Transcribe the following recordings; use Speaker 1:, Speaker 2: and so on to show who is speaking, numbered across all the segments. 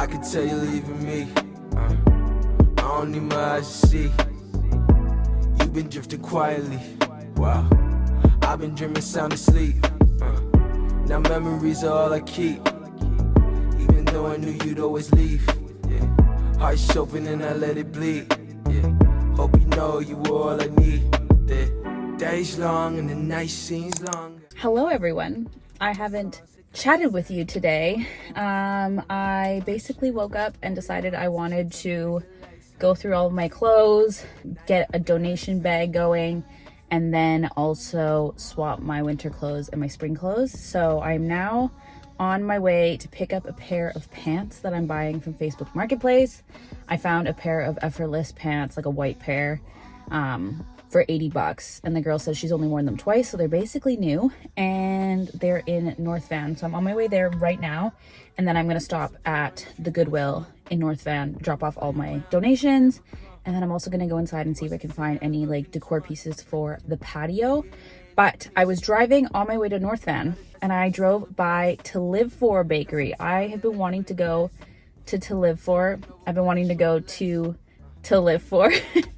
Speaker 1: I can tell you leaving me. I don't need my eyes to see. You've been drifting quietly. Wow. I've been dreaming sound asleep. Now memories are all I keep. Even though I knew you'd always leave. Yeah. Heart's open and I let it bleed. Yeah. Hope you know you were all I need. The days long and the night seems long.
Speaker 2: Hello everyone. I haven't chatted with you today. I basically woke up and decided I wanted to go through all of my clothes, get a donation bag going, and then also swap my winter clothes and my spring clothes. So I'm now on my way to pick up a pair of pants that I'm buying from Facebook Marketplace. I found a pair of effortless pants, like a white pair, for $80, and the girl says she's only worn them twice, so they're basically new, and they're in North Van. So I'm on my way there right now, and then I'm gonna stop at the Goodwill in North Van, drop off all my donations, and then I'm also gonna go inside and see if I can find any like decor pieces for the patio. But I was driving on my way to North Van, and I drove by To Live For Bakery. I have been wanting to go to Live For. I've been wanting to go to Live For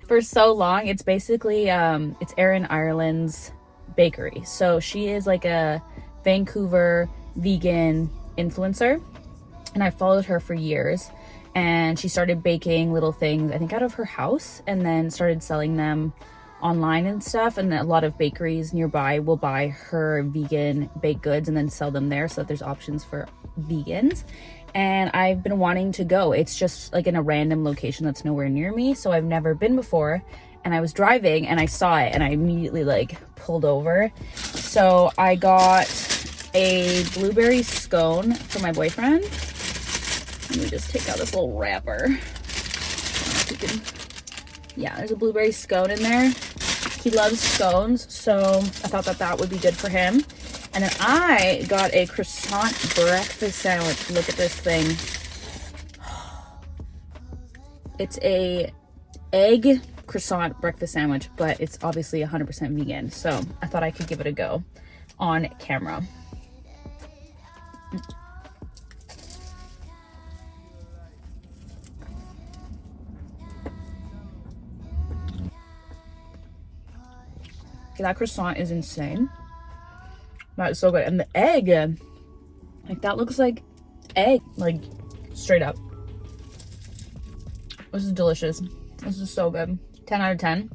Speaker 2: for so long. It's basically it's Erin Ireland's bakery. So she is like a Vancouver vegan influencer, and I followed her for years, and she started baking little things, I think out of her house, and then started selling them online and stuff. And a lot of bakeries nearby will buy her vegan baked goods and then sell them there, so that there's options for vegans. And I've been wanting to go. It's just like in a random location that's nowhere near me, so I've never been before. And I was driving and I saw it and I immediately like pulled over. So I got a blueberry scone for my boyfriend. Let me just take out this little wrapper. Yeah, there's a blueberry scone in there. He loves scones, so I thought that would be good for him. And then I got a croissant breakfast sandwich. Look at this thing. It's a egg croissant breakfast sandwich, but it's obviously 100% vegan. So I thought I could give it a go on camera. Okay, that croissant is insane. That is so good. And the egg, like that looks like egg, like straight up. This is delicious. This is so good. 10 out of 10.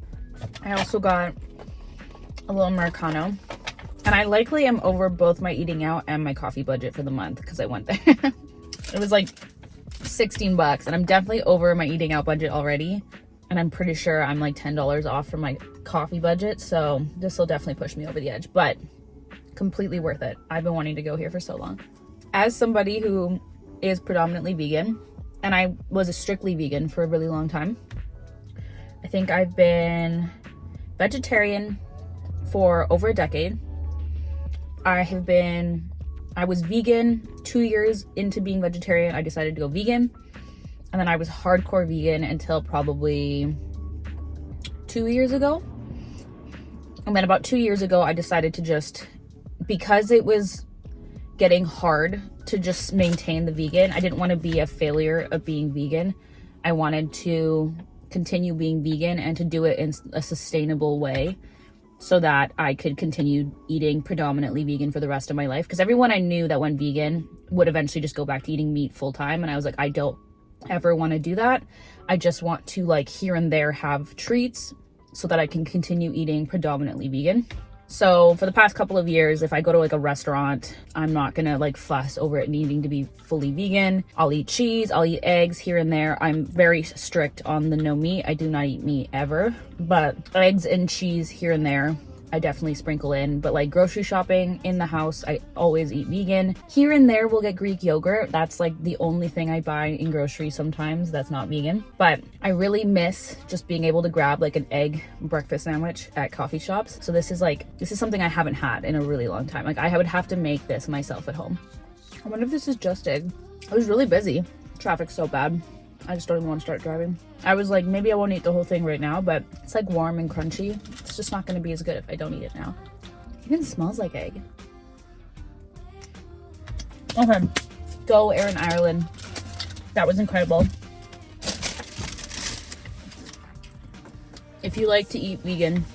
Speaker 2: I also got a little Americano. And I likely am over both my eating out and my coffee budget for the month because I went there. It was like $16, and I'm definitely over my eating out budget already. And I'm pretty sure I'm like $10 off from my coffee budget. So this will definitely push me over the edge, but completely worth it. I've been wanting to go here for so long. As somebody who is predominantly vegan, and I was a strictly vegan for a really long time. I think I've been vegetarian for over a decade. I was vegan 2 years into being vegetarian. I decided to go vegan. And then I was hardcore vegan until probably 2 years ago. And then about 2 years ago, I decided to just, because it was getting hard to just maintain the vegan, I didn't want to be a failure of being vegan. I wanted to continue being vegan and to do it in a sustainable way so that I could continue eating predominantly vegan for the rest of my life. Because everyone I knew that went vegan would eventually just go back to eating meat full time. And I was like, I don't ever want to do that. I just want to like here and there have treats so that I can continue eating predominantly vegan. So for the past couple of years, if I go to like a restaurant, I'm not gonna like fuss over it needing to be fully vegan. I'll eat cheese, I'll eat eggs here and there. I'm very strict on the no meat. I do not eat meat ever, but eggs and cheese here and there, I definitely sprinkle in. But like grocery shopping in the house, I always eat vegan. Here and there we'll get Greek yogurt. That's like the only thing I buy in groceries sometimes that's not vegan. But I really miss just being able to grab like an egg breakfast sandwich at coffee shops. So this is something I haven't had in a really long time. Like I would have to make this myself at home. I wonder if this is just egg. I was really busy. Traffic's so bad. I just don't even want to start driving. I was like, maybe I won't eat the whole thing right now, but it's like warm and crunchy. It's just not going to be as good if I don't eat it now. It even smells like egg. Okay, go Erin Ireland. That was incredible. If you like to eat vegan,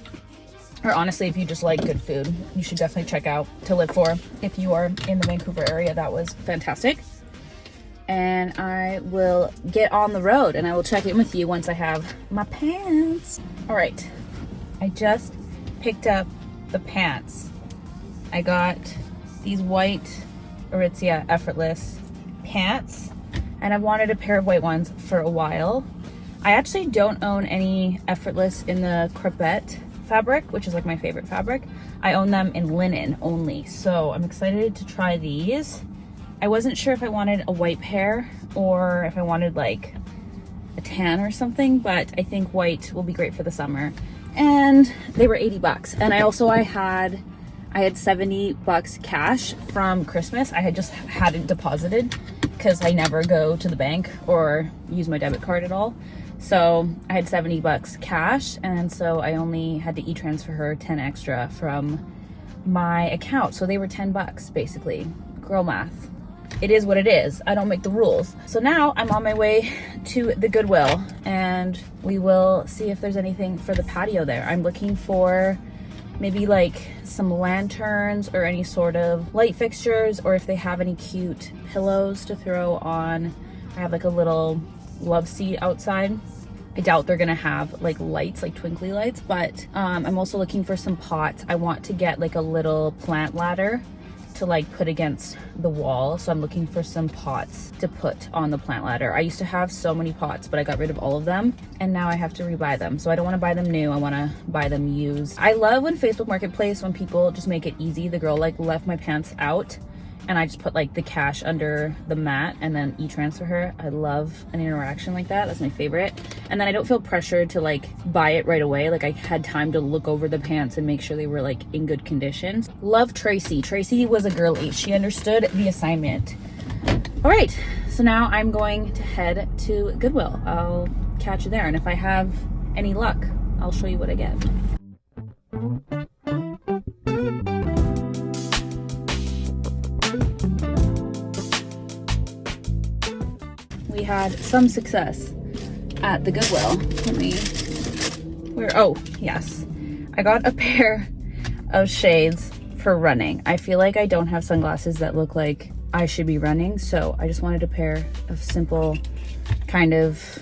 Speaker 2: or honestly, if you just like good food, you should definitely check out To Live For. If you are in the Vancouver area, that was fantastic. And I will get on the road and I will check in with you once I have my pants. All right, I just picked up the pants. I got these white Aritzia Effortless pants, and I've wanted a pair of white ones for a while. I actually don't own any Effortless in the crepette fabric, which is like my favorite fabric. I own them in linen only, so I'm excited to try these. I wasn't sure if I wanted a white pair or if I wanted like a tan or something, but I think white will be great for the summer. And they were 80 bucks. And I had 70 bucks cash from Christmas. I had just had it deposited because I never go to the bank or use my debit card at all. So I had 70 bucks cash, and so I only had to e-transfer her 10 extra from my account. So they were 10 bucks basically. Girl math. It is what it is. I don't make the rules. So now I'm on my way to the Goodwill and we will see if there's anything for the patio there. I'm looking for maybe like some lanterns or any sort of light fixtures, or if they have any cute pillows to throw on. I have like a little love seat outside. I doubt they're gonna have like lights, like twinkly lights, but I'm also looking for some pots. I want to get like a little plant ladder to like put against the wall, so I'm looking for some pots to put on the plant ladder. I used to have so many pots, but I got rid of all of them and now I have to rebuy them. So I don't want to buy them new, I want to buy them used. I love when Facebook Marketplace, when people just make it easy. The girl like left my pants out and I just put like the cash under the mat and then e-transfer her. I love an interaction like that. That's my favorite. And then I don't feel pressured to like buy it right away. Like I had time to look over the pants and make sure they were like in good condition. Love Tracy. Tracy was a girly. She understood the assignment. All right, so now I'm going to head to Goodwill. I'll catch you there. And if I have any luck, I'll show you what I get. We had some success at the Goodwill. Oh, yes. I got a pair of shades for running. I feel like I don't have sunglasses that look like I should be running, so I just wanted a pair of simple, kind of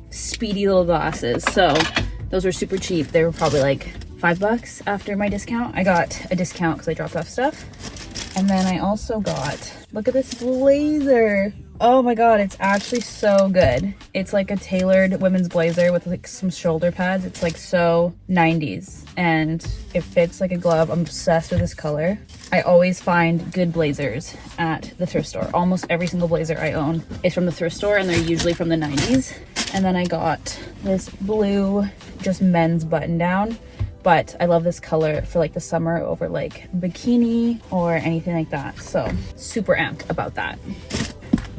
Speaker 2: speedy little glasses. So those were super cheap. They were probably like $5 after my discount. I got a discount because I dropped off stuff. And then I also got, look at this blazer. Oh my god, it's actually so good. It's like a tailored women's blazer with like some shoulder pads. It's like so 90s and it fits like a glove. I'm obsessed with this color. I always find good blazers at the thrift store. Almost every single blazer I own is from the thrift store and they're usually from the 90s. And then I got this blue, just men's button down. But I love this color for like the summer over like bikini or anything like that. So super amped about that.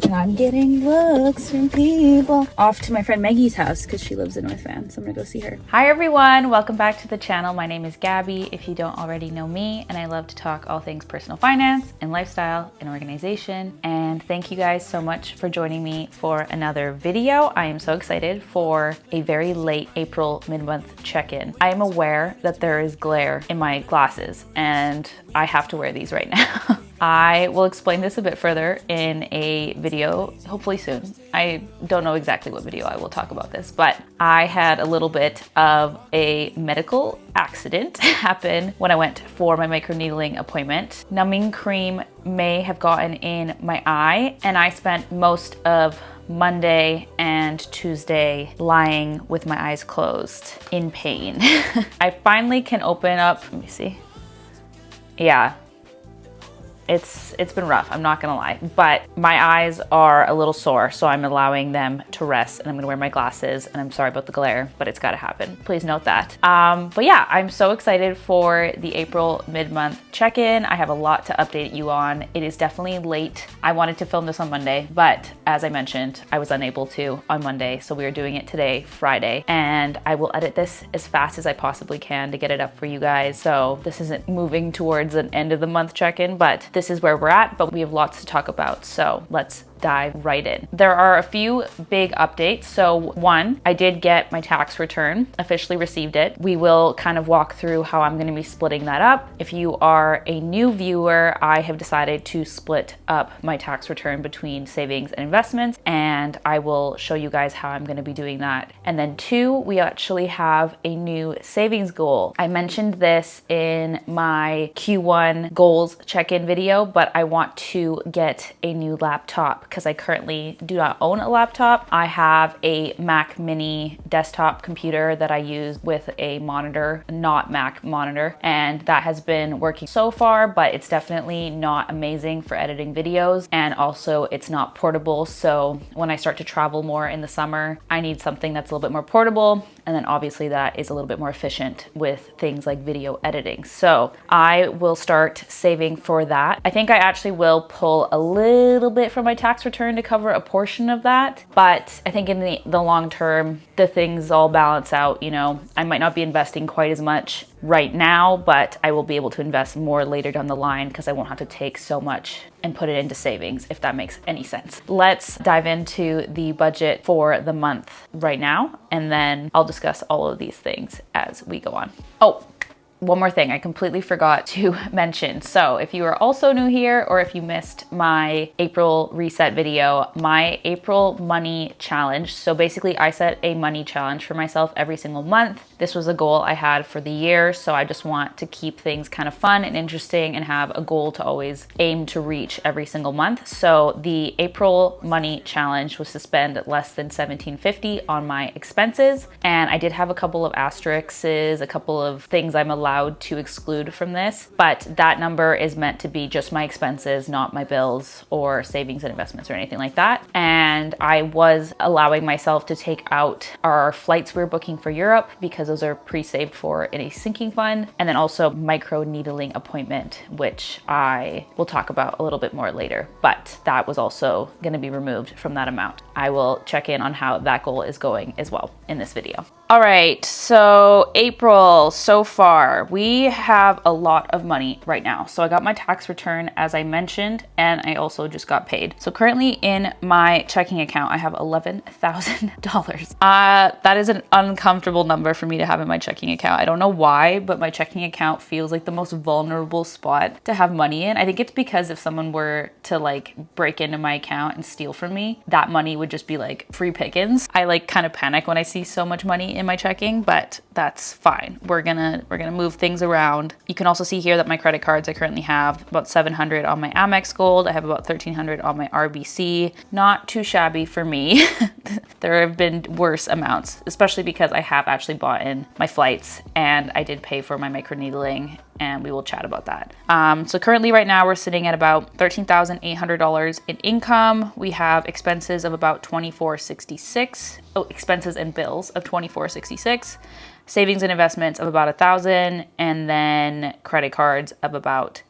Speaker 2: And I'm getting looks from people. Off to my friend Maggie's house because she lives in North Van, so I'm gonna go see her.
Speaker 3: Hi everyone, welcome back to the channel. My name is Gabby, if you don't already know me, and I love to talk all things personal finance and lifestyle and organization. And thank you guys so much for joining me for another video. I am so excited for a very late April mid-month check-in. I am aware that there is glare in my glasses and I have to wear these right now. I will explain this a bit further in a video, hopefully soon. I don't know exactly what video I will talk about this, but I had a little bit of a medical accident happen when I went for my microneedling appointment. Numbing cream may have gotten in my eye, and I spent most of Monday and Tuesday lying with my eyes closed in pain. I finally can open up, let me see. Yeah. It's been rough, I'm not gonna lie, but my eyes are a little sore, so I'm allowing them to rest and I'm gonna wear my glasses, and I'm sorry about the glare, but it's gotta happen. Please note that. But yeah, I'm so excited for the April mid-month check-in. I have a lot to update you on. It is definitely late. I wanted to film this on Monday, but as I mentioned, I was unable to on Monday, so we are doing it today, Friday, and I will edit this as fast as I possibly can to get it up for you guys. So this isn't moving towards an end of the month check-in, but this is where we're at, but we have lots to talk about. So let's dive right in. There are a few big updates. So one, I did get my tax return, officially received it. We will kind of walk through how I'm going to be splitting that up. If you are a new viewer, I have decided to split up my tax return between savings and investments, and I will show you guys how I'm going to be doing that. And then two, we actually have a new savings goal. I mentioned this in my Q1 goals check-in video, but I want to get a new laptop because I currently do not own a laptop. I have a Mac mini desktop computer that I use with a monitor, not Mac monitor, and that has been working so far, but it's definitely not amazing for editing videos, and also it's not portable. So when I start to travel more in the summer, I need something that's a little bit more portable, and then obviously that is a little bit more efficient with things like video editing. So I will start saving for that. I think I actually will pull a little bit from my tax return to cover a portion of that, but I think in the long term, the things all balance out. You know, I might not be investing quite as much right now, but I will be able to invest more later down the line because I won't have to take so much and put it into savings, if that makes any sense. Let's dive into the budget for the month right now, and then I'll discuss all of these things as we go on. Oh, one more thing I completely forgot to mention. So if you are also new here, or if you missed my April reset video, my April money challenge. So basically I set a money challenge for myself every single month. This was a goal I had for the year. So I just want to keep things kind of fun and interesting and have a goal to always aim to reach every single month. So the April money challenge was to spend less than $17.50 on my expenses. And I did have a couple of asterisks, a couple of things I'm allowed to exclude from this, but that number is meant to be just my expenses, not my bills or savings and investments or anything like that. And I was allowing myself to take out our flights we were booking for Europe because those are pre-saved for in a sinking fund, and then also micro needling appointment, which I will talk about a little bit more later, but that was also going to be removed from that amount. I will check in on how that goal is going as well in this video. All right, so April so far, we have a lot of money right now. So I got my tax return, as I mentioned, and I also just got paid. So currently in my checking account, I have $11,000. That is an uncomfortable number for me to have in my checking account. I don't know why, but my checking account feels like the most vulnerable spot to have money in. I think it's because if someone were to like break into my account and steal from me, that money would just be like free pickings. I like kind of panic when I see so much money in my checking, but that's fine. We're gonna move things around. You can also see here that my credit cards, I currently have about $700 on my Amex Gold. I have about $1,300 on my RBC. Not too shabby for me. There have been worse amounts, especially because I have actually bought in my flights and I did pay for my microneedling, and we will chat about that. So currently right now we're sitting at about $13,800 in income. We have expenses of about $24.66. Oh, expenses and bills of $24.66. Savings and investments of about $1,000, and then credit cards of about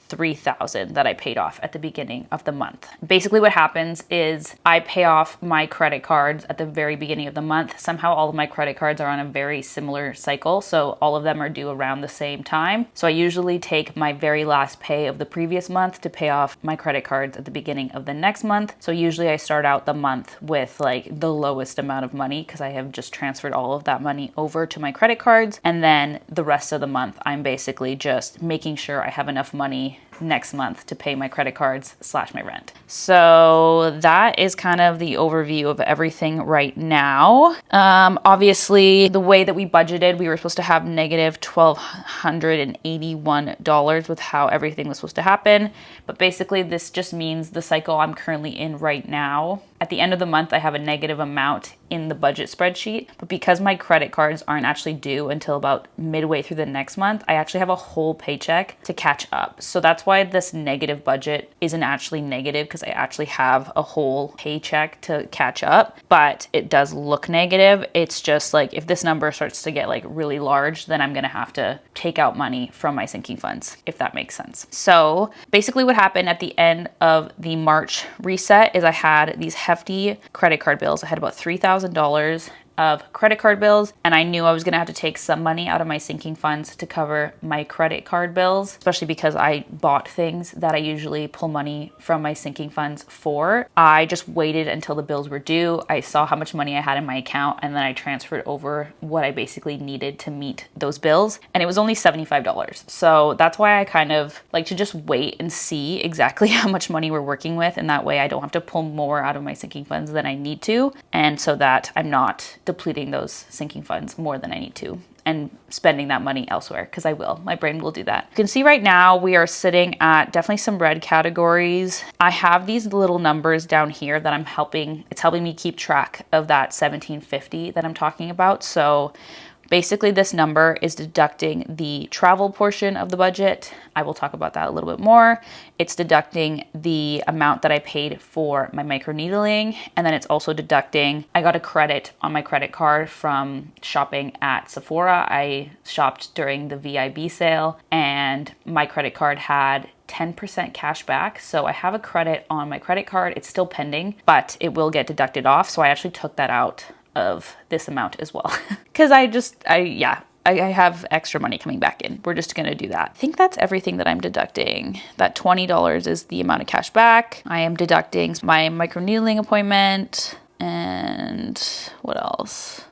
Speaker 3: $3,000 that I paid off at the beginning of the month. Basically what happens is I pay off my credit cards at the very beginning of the month. Somehow all of my credit cards are on a very similar cycle, so all of them are due around the same time. So I usually take my very last pay of the previous month to pay off my credit cards at the beginning of the next month. So usually I start out the month with like the lowest amount of money because I have just transferred all of that money over to my credit cards, and then the rest of the month I'm basically just making sure I have enough money next month to pay my credit cards / my rent. So that is kind of the overview of everything right now. Obviously, the way that we budgeted, we were supposed to have negative $1,281 with how everything was supposed to happen. But basically, this just means the cycle I'm currently in right now. At the end of the month, I have a negative amount in the budget spreadsheet, but because my credit cards aren't actually due until about midway through the next month, I actually have a whole paycheck to catch up. So that's why this negative budget isn't actually negative, because I actually have a whole paycheck to catch up, but it does look negative. It's just like if this number starts to get like really large, then I'm gonna have to take out money from my sinking funds, if that makes sense. So basically what happened at the end of the March reset is I had these hefty credit card bills. I had about $3,000 of credit card bills, and I knew I was gonna have to take some money out of my sinking funds to cover my credit card bills, especially because I bought things that I usually pull money from my sinking funds for. I just waited until the bills were due. I saw how much money I had in my account, and then I transferred over what I basically needed to meet those bills, and it was only $75. So that's why I kind of like to just wait and see exactly how much money we're working with, and that way I don't have to pull more out of my sinking funds than I need to, and so that I'm not depleting those sinking funds more than I need to and spending that money elsewhere, because I will. My brain will do that. You can see right now we are sitting at definitely some red categories. I have these little numbers down here that it's helping me keep track of that $1,750 that I'm talking about. So basically, this number is deducting the travel portion of the budget. I will talk about that a little bit more. It's deducting the amount that I paid for my microneedling, and then it's also deducting, I got a credit on my credit card from shopping at Sephora. I shopped during the VIB sale, and my credit card had 10% cash back. So I have a credit on my credit card. It's still pending, but it will get deducted off. So I actually took that out of this amount as well, because I have extra money coming back in. We're just gonna do that. I think that's everything that I'm deducting. That $20 is the amount of cash back. I am deducting my microneedling appointment, and what else?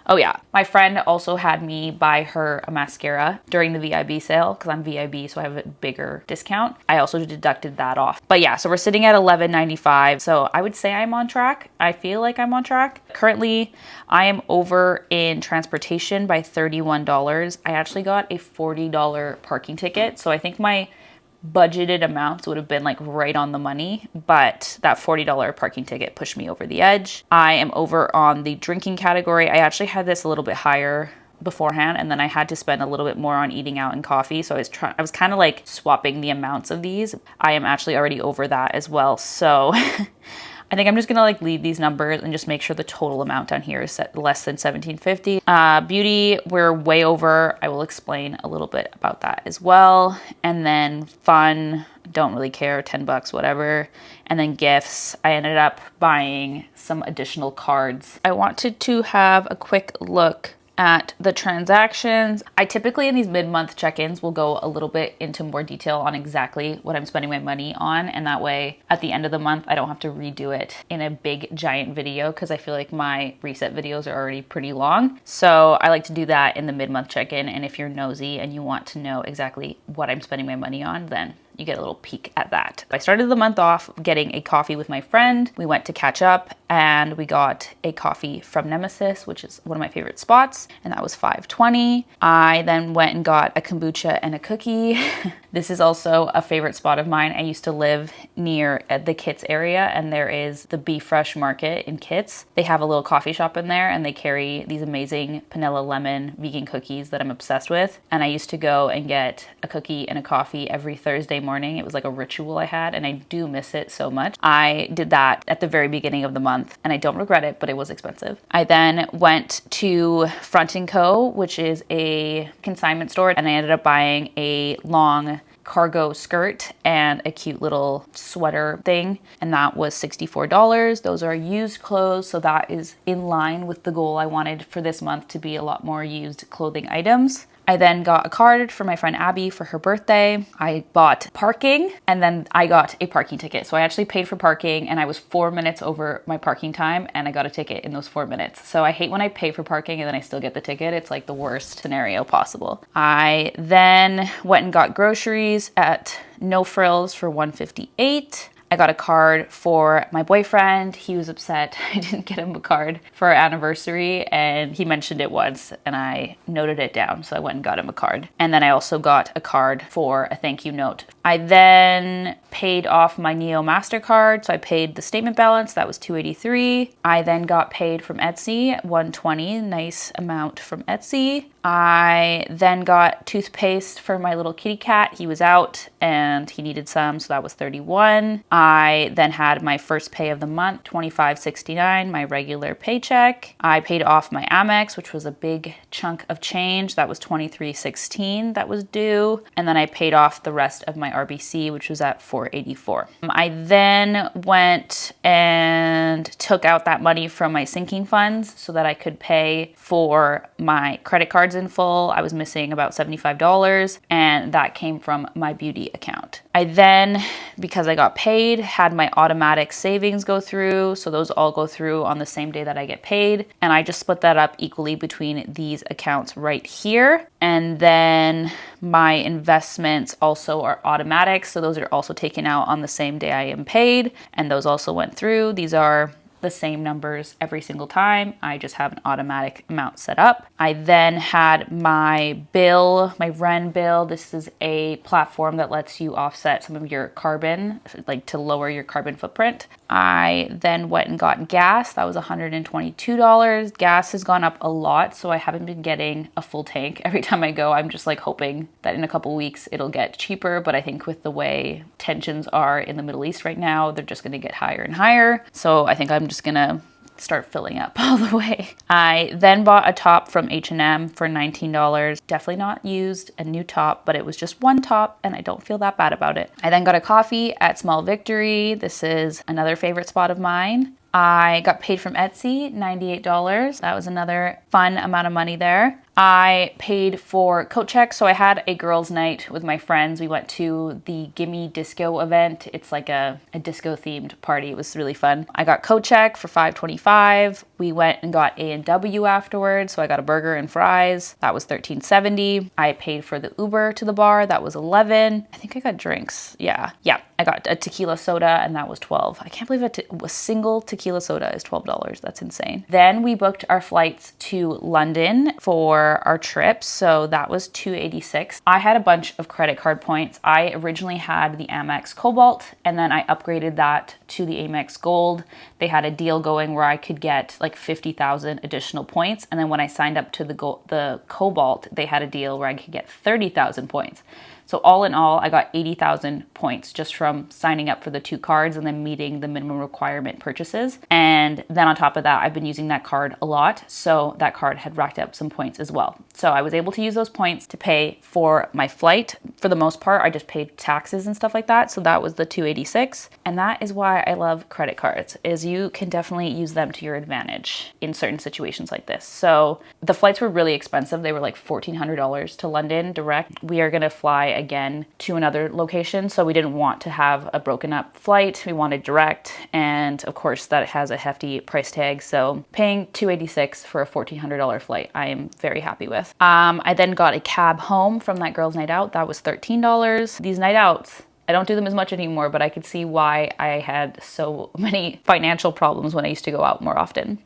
Speaker 3: Oh yeah, my friend also had me buy her a mascara during the VIB sale, because I'm VIB, so I have a bigger discount. I also deducted that off. But yeah, so we're sitting at $11.95. So I would say I'm on track. I feel like I'm on track. Currently, I am over in transportation by $31. I actually got a $40 parking ticket. So I think my budgeted amounts would have been like right on the money, but that $40 parking ticket pushed me over the edge. I am over on the drinking category. I actually had this a little bit higher beforehand, and then I had to spend a little bit more on eating out and coffee, so I was kind of like swapping the amounts of these. I am actually already over that as well, so I think I'm just gonna like leave these numbers and just make sure the total amount down here is set less than $1,750. Beauty, we're way over. I will explain a little bit about that as well. And then fun, don't really care, $10, whatever. And then gifts, I ended up buying some additional cards. I wanted to have a quick look at the transactions. I typically in these mid-month check-ins will go a little bit into more detail on exactly what I'm spending my money on, and that way at the end of the month I don't have to redo it in a big giant video, because I feel like my reset videos are already pretty long. So I like to do that in the mid-month check-in, and if you're nosy and you want to know exactly what I'm spending my money on, then you get a little peek at that. I started the month off getting a coffee with my friend. We went to catch up, and we got a coffee from Nemesis, which is one of my favorite spots, and that was $5.20. I then went and got a kombucha and a cookie. This is also a favorite spot of mine. I used to live near the Kits area, and there is the Be Fresh Market in Kits. They have a little coffee shop in there, and they carry these amazing vanilla lemon vegan cookies that I'm obsessed with. And I used to go and get a cookie and a coffee every Thursday morning. It was like a ritual I had, and I do miss it so much. I did that at the very beginning of the month, and I don't regret it, but it was expensive. I then went to Front & Co., which is a consignment store, and I ended up buying a long cargo skirt and a cute little sweater thing, and that was $64. Those are used clothes, so that is in line with the goal I wanted for this month to be a lot more used clothing items. I then got a card for my friend Abby for her birthday. I bought parking, and then I got a parking ticket. So I actually paid for parking, and I was 4 minutes over my parking time, and I got a ticket in those 4 minutes. So I hate when I pay for parking and then I still get the ticket. It's like the worst scenario possible. I then went and got groceries at No Frills for $158. I got a card for my boyfriend. He was upset I didn't get him a card for our anniversary, and he mentioned it once, and I noted it down, so I went and got him a card. And then I also got a card for a thank you note. I then paid off my Neo MasterCard, so I paid the statement balance. That was $283. I then got paid from Etsy, $120, nice amount from Etsy. I then got toothpaste for my little kitty cat. He was out and he needed some, so that was $31. I then had my first pay of the month, $25.69, my regular paycheck. I paid off my Amex, which was a big chunk of change. That was $23.16 that was due. And then I paid off the rest of my RBC, which was at $4 $484. I then went and took out that money from my sinking funds so that I could pay for my credit cards in full. I was missing about $75, and that came from my beauty account. I then, because I got paid, had my automatic savings go through. So those all go through on the same day that I get paid. And I just split that up equally between these accounts right here. And then my investments also are automatic. So those are also taken out on the same day I am paid. And those also went through. These are the same numbers every single time. I just have an automatic amount set up. I then had my bill, my REN bill. This is a platform that lets you offset some of your carbon, like to lower your carbon footprint. I then went and got gas. That was $122. Gas has gone up a lot, so I haven't been getting a full tank every time I go. I'm just like hoping that in a couple weeks it'll get cheaper, but I think with the way tensions are in the Middle East right now, they're just going to get higher and higher. So I think I'm just gonna start filling up all the way. I then bought a top from H&M for $19. Definitely not used, a new top, but it was just one top and I don't feel that bad about it. I then got a coffee at Small Victory. This is another favorite spot of mine. I got paid from Etsy, $98. That was another fun amount of money there. I paid for coat checks. So I had a girls' night with my friends. We went to the Gimme Disco event. It's like a disco themed party. It was really fun. I got coat check for $5.25. We went and got A&W afterwards. So I got a burger and fries. That was $13.70. I paid for the Uber to the bar. That was $11. I think I got drinks. Yeah. I got a tequila soda and that was $12. I can't believe a single tequila soda is $12. That's insane. Then we booked our flights to London for our trip. So that was $286. I had a bunch of credit card points. I originally had the Amex Cobalt and then I upgraded that to the Amex Gold. They had a deal going where I could get like 50,000 additional points. And then when I signed up to the Cobalt, they had a deal where I could get 30,000 points. So all in all, I got 80,000 points just from signing up for the two cards and then meeting the minimum requirement purchases. And then on top of that, I've been using that card a lot. So that card had racked up some points as well. So I was able to use those points to pay for my flight. For the most part, I just paid taxes and stuff like that. So that was the $286. And that is why I love credit cards, is you can definitely use them to your advantage in certain situations like this. So the flights were really expensive. They were like $1,400 to London direct. We are going to fly again to another location, so we didn't want to have a broken up flight. We wanted direct, and of course that has a hefty price tag, so paying $286 for a $1,400 flight I am very happy with. I then got a cab home from that girls' night out. That was $13. These night outs, I don't do them as much anymore, but I could see why I had so many financial problems when I used to go out more often.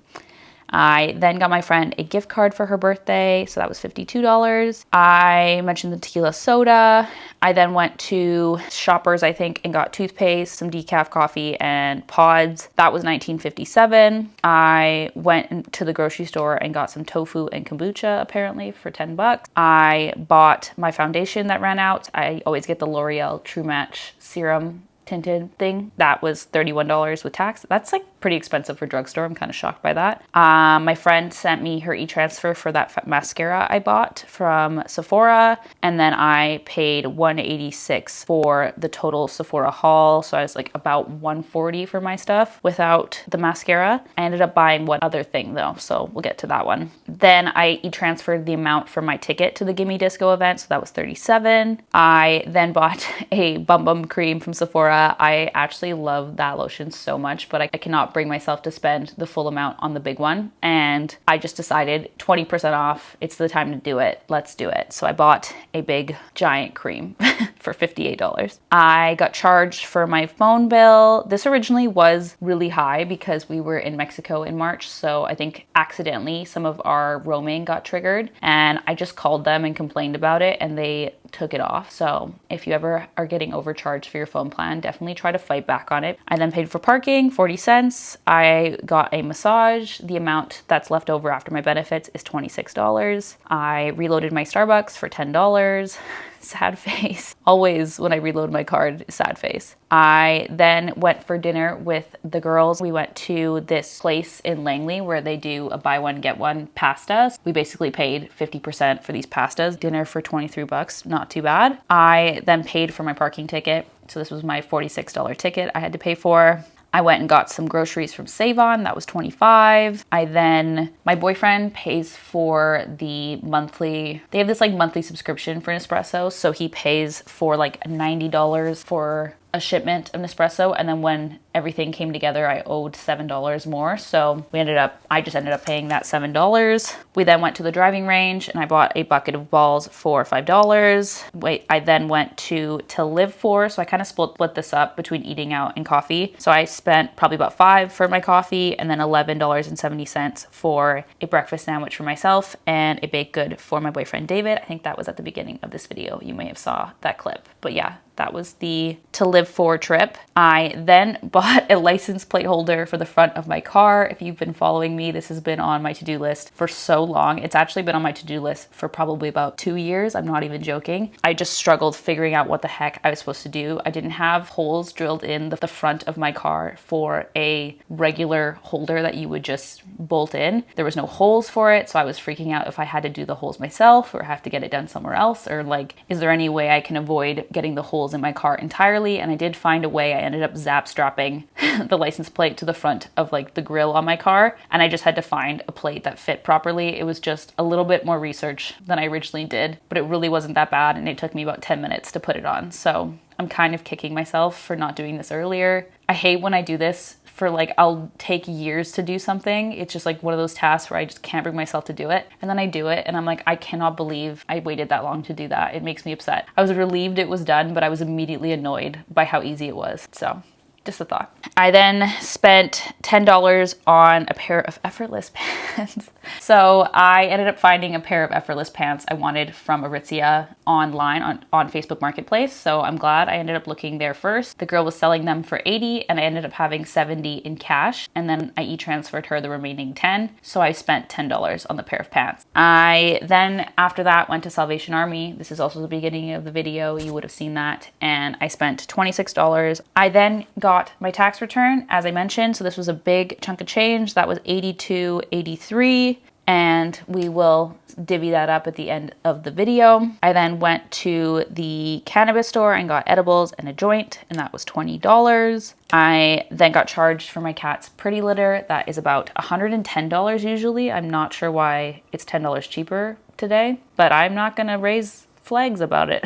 Speaker 3: I then got my friend a gift card for her birthday, so that was $52. I mentioned the tequila soda. I then went to Shoppers, I think, and got toothpaste, some decaf coffee, and pods. That was $19.57. I went to the grocery store and got some tofu and kombucha, apparently, for $10. I bought my foundation that ran out. I always get the L'Oreal True Match Serum tinted thing. That was $31 with tax. That's like pretty expensive for drugstore. I'm kind of shocked by that. My friend sent me her e-transfer for that mascara I bought from Sephora, and then I paid $186 for the total Sephora haul. So I was like about $140 for my stuff without the mascara. I ended up buying one other thing though, so we'll get to that one. Then I e-transferred the amount for my ticket to the Gimme Disco event, so that was $37. I then bought a Bum Bum cream from Sephora. I actually love that lotion so much, but I cannot bring myself to spend the full amount on the big one. And I just decided 20% off. It's the time to do it. Let's do it. So I bought a big giant cream for $58. I got charged for my phone bill. This originally was really high because we were in Mexico in March. So I think accidentally some of our roaming got triggered, and I just called them and complained about it, and they took it off. So if you ever are getting overcharged for your phone plan, definitely try to fight back on it. I then paid for parking, 40 cents. I got a massage. The amount that's left over after my benefits is $26. I reloaded my Starbucks for $10. Sad face. Always when I reload my card, sad face. I then went for dinner with the girls. We went to this place in Langley where they do a buy one, get one pasta. We basically paid 50% for these pastas. Dinner for $23, not too bad. I then paid for my parking ticket. So this was my $46 ticket I had to pay for. I went and got some groceries from Save-On. That was $25. My boyfriend pays for the monthly, they have this like monthly subscription for Nespresso. So he pays for like $90 for a shipment of Nespresso, and then when everything came together, I owed $7 more. So I just ended up paying that $7. We then went to the driving range and I bought a bucket of balls for $5. I then went to live for, so I kind of split this up between eating out and coffee. So I spent probably about $5 for my coffee, and then $11.70 for a breakfast sandwich for myself and a baked good for my boyfriend David. I think that was at the beginning of this video. You may have saw that clip, but yeah, that was the to live for trip. I then bought a license plate holder for the front of my car. If you've been following me, this has been on my to-do list for so long. It's actually been on my to-do list for probably about 2 years. I'm not even joking. I just struggled figuring out what the heck I was supposed to do. I didn't have holes drilled in the front of my car for a regular holder that you would just bolt in. There was no holes for it, so I was freaking out if I had to do the holes myself or have to get it done somewhere else, or like, is there any way I can avoid getting the holes in my car entirely? And I did find a way. I ended up zap strapping the license plate to the front of like the grill on my car, and I just had to find a plate that fit properly. It was just a little bit more research than I originally did, but it really wasn't that bad, and it took me about 10 minutes to put it on. So I'm kind of kicking myself for not doing this earlier. I hate when I do this for like, I'll take years to do something. It's just like one of those tasks where I just can't bring myself to do it. And then I do it and I'm like, I cannot believe I waited that long to do that. It makes me upset. I was relieved it was done, but I was immediately annoyed by how easy it was. So just a thought. I then spent $10 on a pair of effortless pants. So I ended up finding a pair of effortless pants I wanted from Aritzia online on Facebook Marketplace. So I'm glad I ended up looking there first. The girl was selling them for $80 and I ended up having $70 in cash. And then I e-transferred her the remaining $10. So I spent $10 on the pair of pants. I then, after that, went to Salvation Army. This is also the beginning of the video. You would have seen that. And I spent $26. I then got my tax return, as I mentioned. So this was a big chunk of change. That was $82.83. And we will divvy that up at the end of the video. I then went to the cannabis store and got edibles and a joint, and that was $20. I then got charged for my cat's pretty litter. That is about $110 usually. I'm not sure why it's $10 cheaper today, but I'm not gonna raise flags about it.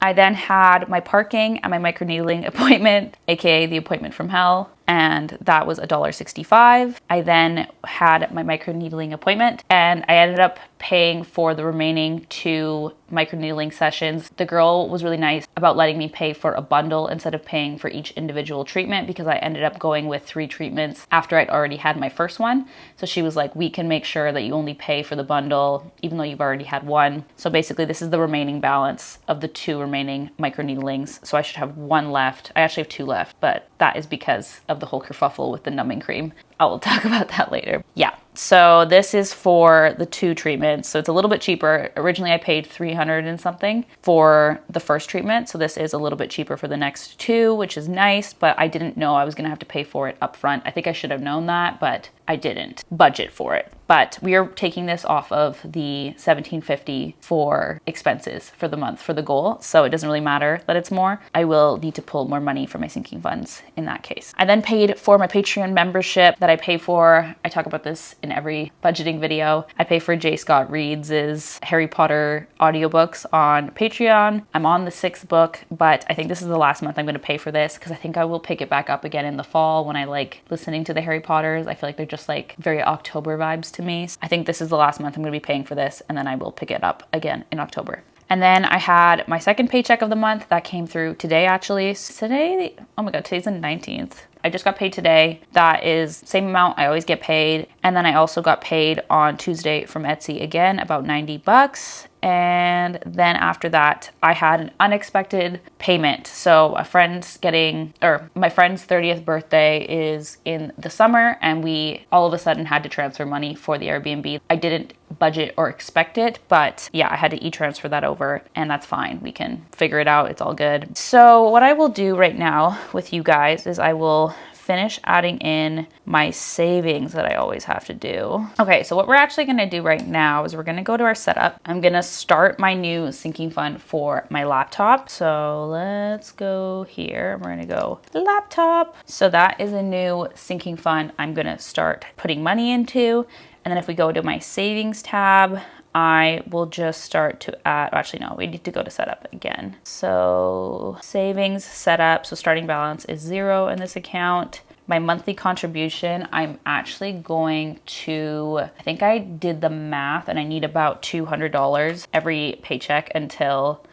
Speaker 3: I then had my parking and my microneedling appointment, aka the appointment from hell, and that was $1.65. I then had my microneedling appointment and I ended up paying for the remaining 2 microneedling sessions. The girl was really nice about letting me pay for a bundle instead of paying for each individual treatment, because I ended up going with 3 treatments after I'd already had my first one. So she was like, we can make sure that you only pay for the bundle even though you've already had one. So basically this is the remaining balance of the 2 remaining microneedlings. So I should have 1 left. I actually have 2 left, but that is because of the whole kerfuffle with the numbing cream. I will talk about that later. Yeah, so this is for the 2 treatments. So it's a little bit cheaper. Originally I paid $300 and something for the first treatment. So this is a little bit cheaper for the next 2, which is nice, but I didn't know I was gonna have to pay for it up front. I think I should have known that, but I didn't budget for it. But we are taking this off of the $1,750 for expenses for the month for the goal. So it doesn't really matter that it's more. I will need to pull more money from my sinking funds in that case. I then paid for my Patreon membership that I pay for. I talk about this in every budgeting video. I pay for J. Scott Reed's Harry Potter audiobooks on Patreon. I'm on the 6th book, but I think this is the last month I'm going to pay for this, because I think I will pick it back up again in the fall when I like listening to the Harry Potters. I feel like they're just like very October vibes to me. I think this is the last month I'm going to be paying for this, and then I will pick it up again in October. And then I had my second paycheck of the month that came through today, actually. Today, oh my God, today's the 19th. I just got paid today. That is same amount I always get paid. And then I also got paid on Tuesday from Etsy again, about $90. And then after that, I had an unexpected payment. So my friend's 30th birthday is in the summer, and we all of a sudden had to transfer money for the Airbnb. I didn't budget or expect it, but yeah, I had to e-transfer that over, and that's fine. We can figure it out. It's all good. So what I will do right now with you guys is I will finish adding in my savings that I always have to do. Okay, so what we're actually gonna do right now is we're gonna go to our setup. I'm gonna start my new sinking fund for my laptop. So let's go here. We're gonna go laptop. So that is a new sinking fund I'm gonna start putting money into. And then if we go to my savings tab, I will just start to add, actually no, we need to go to setup again. So savings setup, so starting balance is 0 in this account. My monthly contribution, I'm actually going to, I think I did the math and I need about $200 every paycheck until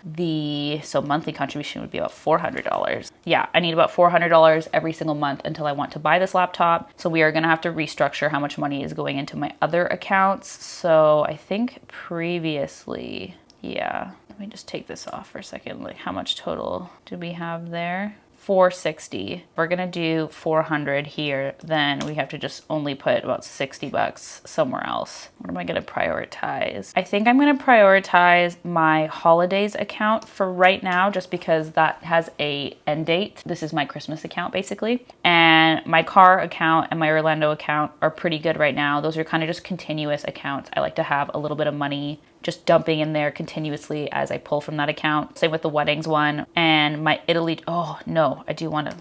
Speaker 3: so monthly contribution would be about $400. Yeah, I need about $400 every single month until I want to buy this laptop. So we are gonna have to restructure how much money is going into my other accounts. So I think previously, yeah, let me just take this off for a second. Like how much total do we have there? 460. We're gonna do 400 here, then we have to just only put about $60 somewhere else. What am I gonna prioritize? I think I'm gonna prioritize my holidays account for right now, just because that has a end date. This is my Christmas account basically. And my car account and my Orlando account are pretty good right now. Those are kind of just continuous accounts. I like to have a little bit of money just dumping in there continuously as I pull from that account. Same with the weddings one and my Italy. Oh no, I do want to,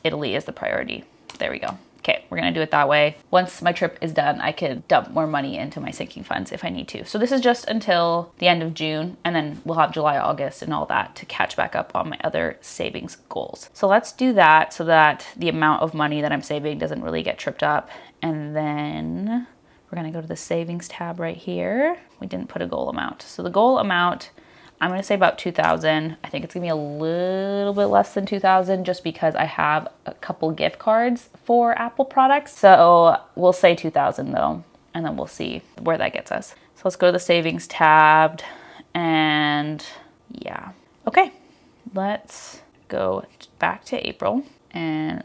Speaker 3: Italy is the priority. There we go. Okay, we're gonna do it that way. Once my trip is done, I could dump more money into my sinking funds if I need to. So this is just until the end of June, and then we'll have July, August and all that to catch back up on my other savings goals. So let's do that so that the amount of money that I'm saving doesn't really get tripped up. And then we're gonna go to the savings tab right here. We didn't put a goal amount. So the goal amount, I'm gonna say about 2,000. I think it's gonna be a little bit less than 2,000 just because I have a couple gift cards for Apple products. So we'll say 2,000 though, and then we'll see where that gets us. So let's go to the savings tab and yeah. Okay, let's go back to April and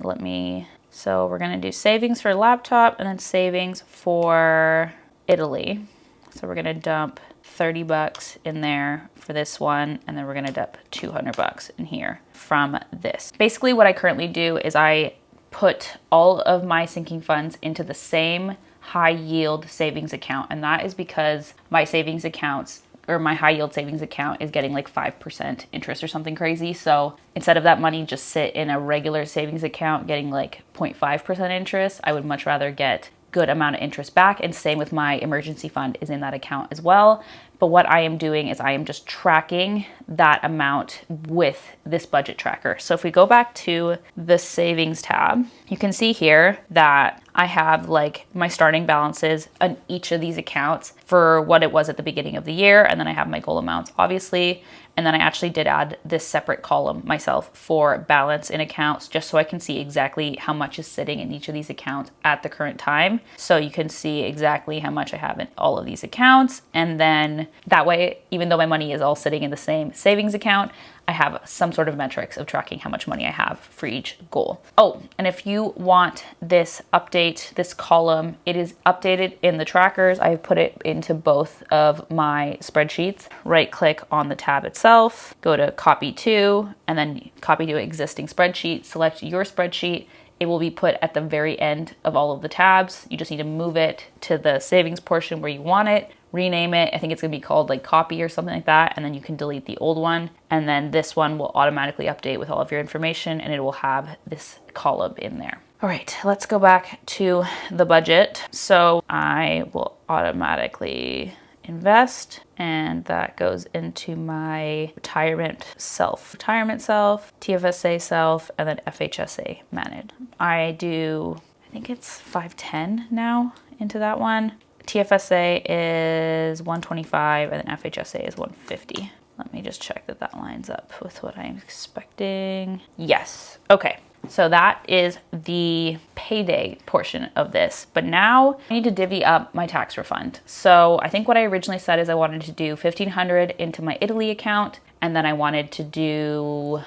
Speaker 3: so we're gonna do savings for laptop and then savings for Italy. So we're gonna dump $30 in there for this one, and then we're gonna dump $200 in here from this. Basically what I currently do is I put all of my sinking funds into the same high yield savings account, and that is because my savings accounts or my high yield savings account is getting like 5% interest or something crazy. So instead of that money just sit in a regular savings account getting like 0.5% interest, I would much rather get good amount of interest back. And same with my emergency fund is in that account as well. But what I am doing is I am just tracking that amount with this budget tracker. So if we go back to the savings tab, you can see here that I have like my starting balances on each of these accounts for what it was at the beginning of the year. And then I have my goal amounts, obviously. And then I actually did add this separate column myself for balance in accounts, just so I can see exactly how much is sitting in each of these accounts at the current time. So you can see exactly how much I have in all of these accounts. And then that way, even though my money is all sitting in the same savings account, I have some sort of metrics of tracking how much money I have for each goal. Oh, and if you want this update, this column, it is updated in the trackers. I've put it into both of my spreadsheets. Right click on the tab itself, go to copy to, and then copy to existing spreadsheet, select your spreadsheet. It will be put at the very end of all of the tabs. You just need to move it to the savings portion where you want it, rename it. I think it's gonna be called like copy or something like that. And then you can delete the old one. And then this one will automatically update with all of your information and it will have this column in there. All right, let's go back to the budget. So I will automatically invest, and that goes into my retirement self, TFSA self, and then FHSA managed. I think it's 510 now into that one. TFSA is 125 and then FHSA is 150. Let me just check that that lines up with what I'm expecting. Yes, okay. So that is the payday portion of this. But now I need to divvy up my tax refund. So I think what I originally said is I wanted to do $1,500 into my Italy account. And then I wanted to do,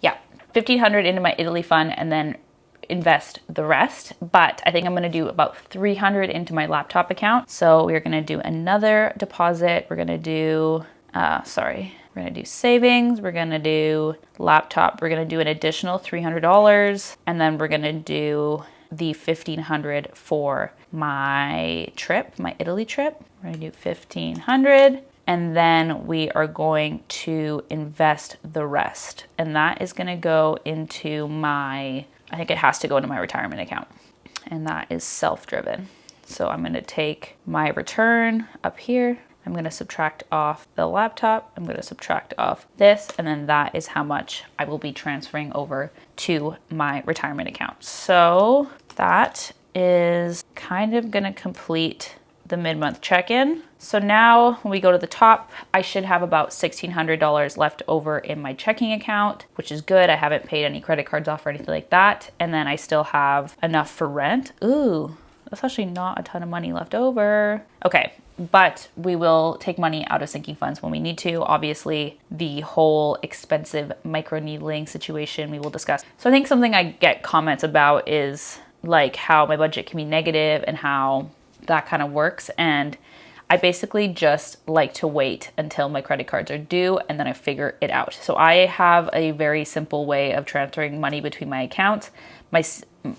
Speaker 3: $1,500 into my Italy fund and then invest the rest. But I think I'm gonna do about $300 into my laptop account. So we're gonna do another deposit. We're gonna do, We're gonna do savings, we're gonna do laptop, we're gonna do an additional $300, and then we're gonna do the $1,500 for my trip, my Italy trip. We're gonna do $1,500, and then we are going to invest the rest. And that is gonna go into my, I think it has to go into my retirement account. And that is self-driven. So I'm gonna take my return up here. I'm gonna subtract off the laptop. I'm gonna subtract off this, and then that is how much I will be transferring over to my retirement account. So that is kind of gonna complete the mid-month check-in. So now when we go to the top, I should have about $1,600 left over in my checking account, which is good. I haven't paid any credit cards off or anything like that. And then I still have enough for rent. Ooh, that's actually not a ton of money left over. Okay, but we will take money out of sinking funds when we need to. Obviously, the whole expensive micro needling situation we will discuss. So I think something I get comments about is like how my budget can be negative and how that kind of works. And I basically just like to wait until my credit cards are due and then I figure it out. So I have a very simple way of transferring money between my accounts.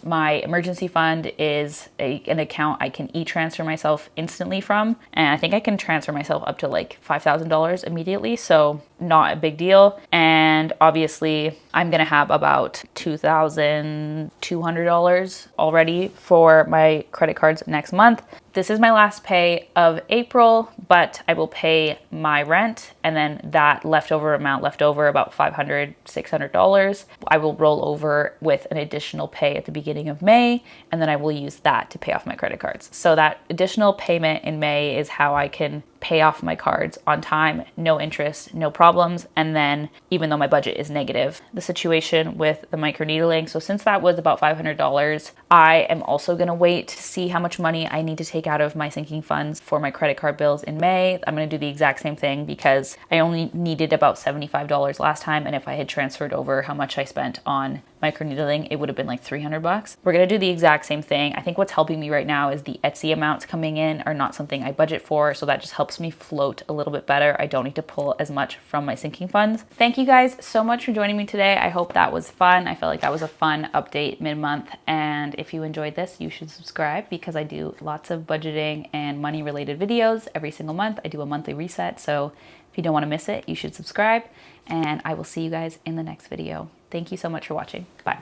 Speaker 3: My emergency fund is an account I can e-transfer myself instantly from. And I think I can transfer myself up to like $5,000 immediately. So not a big deal. And obviously I'm going to have about $2,200 already for my credit cards next month. This is my last pay of April, but I will pay my rent and then that leftover amount left over, about $500, $600, I will roll over with an additional pay at the beginning of May, and then I will use that to pay off my credit cards. So that additional payment in May is how I can pay off my cards on time, no interest, no problems. And then even though my budget is negative, the situation with the microneedling. So since that was about $500, I am also gonna wait to see how much money I need to take out of my sinking funds for my credit card bills in May. I'm gonna do the exact same thing because I only needed about $75 last time. And if I had transferred over how much I spent on microneedling, it would have been like $300. We're gonna do the exact same thing. I think what's helping me right now is the Etsy amounts coming in are not something I budget for, so that just helps me float a little bit better. I don't need to pull as much from my sinking funds. Thank you guys so much for joining me today. I hope that was fun. I felt like that was a fun update mid-month, and if you enjoyed this, you should subscribe because I do lots of budgeting and money related videos every single month. I do a monthly reset, so if you don't want to miss it, you should subscribe, and I will see you guys in the next video. Thank you so much for watching. Bye.